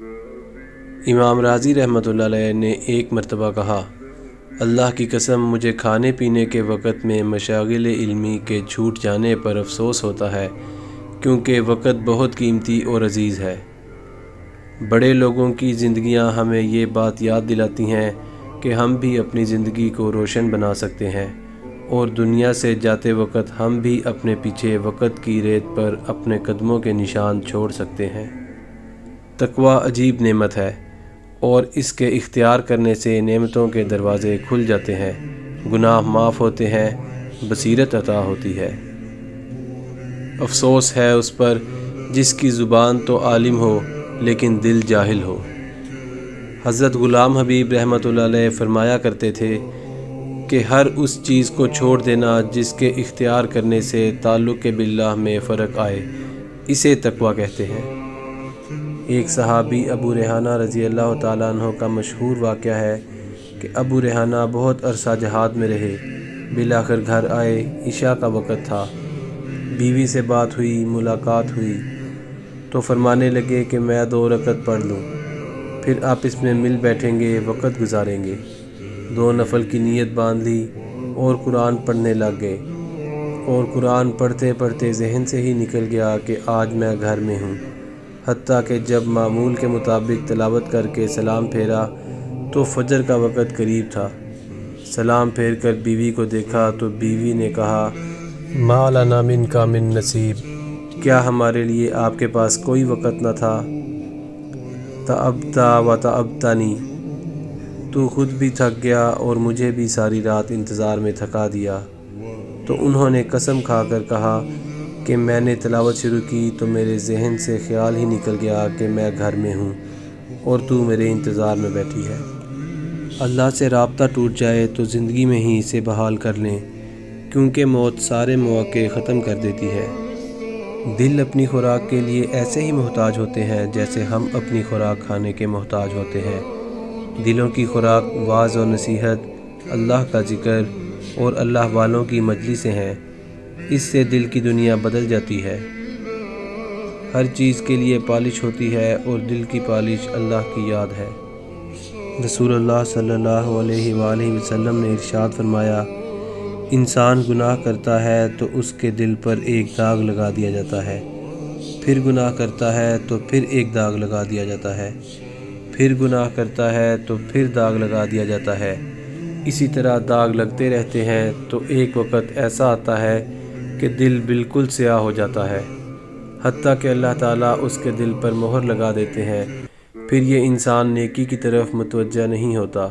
امام راضی رحمۃ اللہ علیہ نے ایک مرتبہ کہا، اللہ کی قسم مجھے کھانے پینے کے وقت میں مشاغل علمی کے چھوٹ جانے پر افسوس ہوتا ہے، کیونکہ وقت بہت قیمتی اور عزیز ہے۔ بڑے لوگوں کی زندگیاں ہمیں یہ بات یاد دلاتی ہیں کہ ہم بھی اپنی زندگی کو روشن بنا سکتے ہیں، اور دنیا سے جاتے وقت ہم بھی اپنے پیچھے وقت کی ریت پر اپنے قدموں کے نشان چھوڑ سکتے ہیں۔ تقویٰ عجیب نعمت ہے، اور اس کے اختیار کرنے سے نعمتوں کے دروازے کھل جاتے ہیں، گناہ معاف ہوتے ہیں، بصیرت عطا ہوتی ہے۔ افسوس ہے اس پر جس کی زبان تو عالم ہو لیکن دل جاہل ہو۔ حضرت غلام حبیب رحمۃ اللہ علیہ فرمایا کرتے تھے کہ ہر اس چیز کو چھوڑ دینا جس کے اختیار کرنے سے تعلق باللہ میں فرق آئے، اسے تقویٰ کہتے ہیں۔ ایک صحابی ابو ریحانہ رضی اللہ تعالیٰ عنہ کا مشہور واقعہ ہے کہ ابو ریحانہ بہت عرصہ جہاد میں رہے، بالآخر گھر آئے، عشاء کا وقت تھا، بیوی سے بات ہوئی، ملاقات ہوئی تو فرمانے لگے کہ میں 2 رکعت پڑھ لوں، پھر آپس میں مل بیٹھیں گے، وقت گزاریں گے۔ 2 نفل کی نیت باندھ لی اور قرآن پڑھنے لگ گئے، اور قرآن پڑھتے پڑھتے ذہن سے ہی نکل گیا کہ آج میں گھر میں ہوں، حتیٰ کہ جب معمول کے مطابق تلاوت کر کے سلام پھیرا تو فجر کا وقت قریب تھا۔ سلام پھیر کر بیوی کو دیکھا تو بیوی نے کہا، ما لنا منک من نصیب، کیا ہمارے لیے آپ کے پاس کوئی وقت نہ تھا؟ تعبت و تعبتنی، تو خود بھی تھک گیا اور مجھے بھی ساری رات انتظار میں تھکا دیا۔ تو انہوں نے قسم کھا کر کہا کہ میں نے تلاوت شروع کی تو میرے ذہن سے خیال ہی نکل گیا کہ میں گھر میں ہوں اور تو میرے انتظار میں بیٹھی ہے۔ اللہ سے رابطہ ٹوٹ جائے تو زندگی میں ہی اسے بحال کر لیں، کیونکہ موت سارے مواقع ختم کر دیتی ہے۔ دل اپنی خوراک کے لیے ایسے ہی محتاج ہوتے ہیں جیسے ہم اپنی خوراک کھانے کے محتاج ہوتے ہیں۔ دلوں کی خوراک وعظ و نصیحت، اللہ کا ذکر اور اللہ والوں کی مجلسیں ہیں، اس سے دل کی دنیا بدل جاتی ہے۔ ہر چیز کے لیے پالش ہوتی ہے اور دل کی پالش اللہ کی یاد ہے۔ رسول اللہ صلی اللہ علیہ وآلہ وسلم نے ارشاد فرمایا، انسان گناہ کرتا ہے تو اس کے دل پر ایک داغ لگا دیا جاتا ہے، پھر گناہ کرتا ہے تو پھر ایک داغ لگا دیا جاتا ہے، پھر گناہ کرتا ہے تو پھر داغ لگا دیا جاتا ہے، اسی طرح داغ لگتے رہتے ہیں تو ایک وقت ایسا آتا ہے کہ دل بالکل سیاہ ہو جاتا ہے، حتیٰ کہ اللہ تعالیٰ اس کے دل پر مہر لگا دیتے ہیں، پھر یہ انسان نیکی کی طرف متوجہ نہیں ہوتا۔